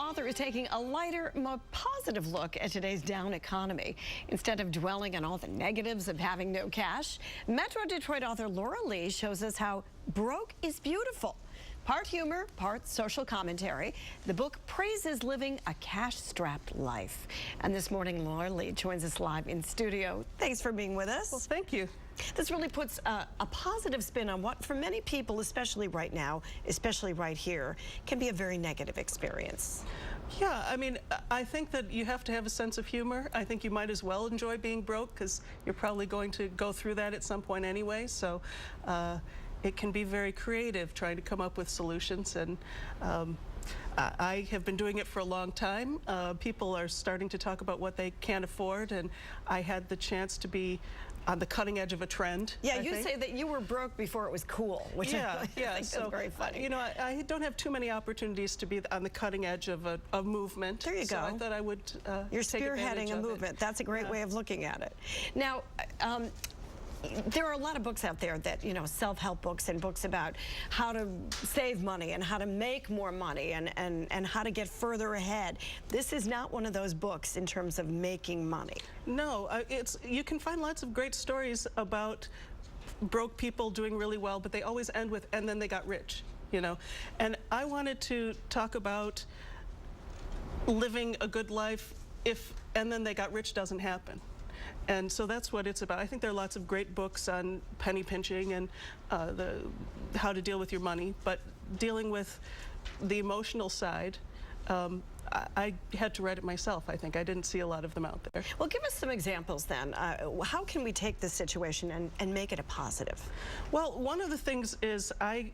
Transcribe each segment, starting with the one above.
author is taking a lighter, more positive look at today's down economy. Instead of dwelling on all the negatives of having no cash, Metro Detroit author Laura Lee shows us how broke is beautiful. Part humor, part social commentary, the book praises living a cash-strapped life. And this morning, Laura Lee joins us live in studio. Thanks for being with us. Well, thank you. This really puts a positive spin on what, for many people, especially right now, especially right here, can be a very negative experience. Yeah, I mean, I think that you have to have a sense of humor. I think you might as well enjoy being broke because you're probably going to go through that at some point anyway. So it can be very creative trying to come up with solutions. And I have been doing it for a long time. People are starting to talk about what they can't afford, and I had the chance to be on the cutting edge of a trend. Yeah, you say that you were broke before it was cool, which I think is very funny. You know, I don't have too many opportunities to be on the cutting edge of a movement. There you go. I thought I would You're spearheading a movement. That's a great way of looking at it. Now, there are a lot of books out there that, you know, self-help books and books about how to save money and how to make more money and how to get further ahead. This is not one of those books in terms of making money. No, you can find lots of great stories about broke people doing really well, but they always end with, and then they got rich, you know. And I wanted to talk about living a good life if, and then they got rich doesn't happen. And so that's what it's about. I think there are lots of great books on penny pinching and how to deal with your money, but dealing with the emotional side, I had to write it myself, I think. I didn't see a lot of them out there. Well, give us some examples then. How can we take this situation and make it a positive? Well, one of the things is I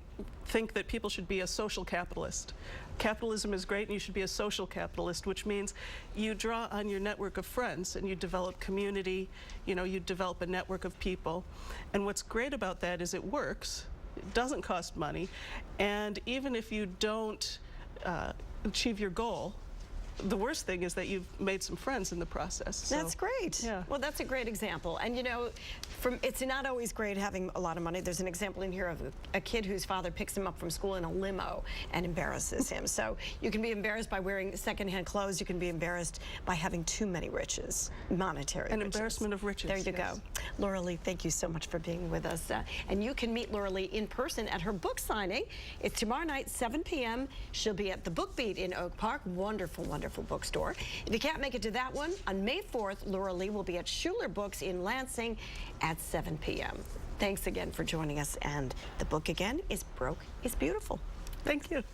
think that people should be a social capitalist. Capitalism is great and you should be a social capitalist, which means you draw on your network of friends and you develop community, you know, you develop a network of people. And what's great about that is it works, it doesn't cost money, and even if you don't achieve your goal, the worst thing is that you've made some friends in the process. So, that's great. Yeah. Well, that's a great example. And you know, it's not always great having a lot of money. There's an example in here of a kid whose father picks him up from school in a limo and embarrasses him. So you can be embarrassed by wearing secondhand clothes. You can be embarrassed by having too many riches, monetary riches. An embarrassment of riches. There you go. Laura Lee, thank you so much for being with us. And you can meet Laura Lee in person at her book signing. It's tomorrow night, 7 p.m. She'll be at the Book Beat in Oak Park. Wonderful, wonderful bookstore. If you can't make it to that one, on May 4th, Laura Lee will be at Schuler Books in Lansing at 7 p.m. Thanks again for joining us. And the book again is Broke is Beautiful. Thank you.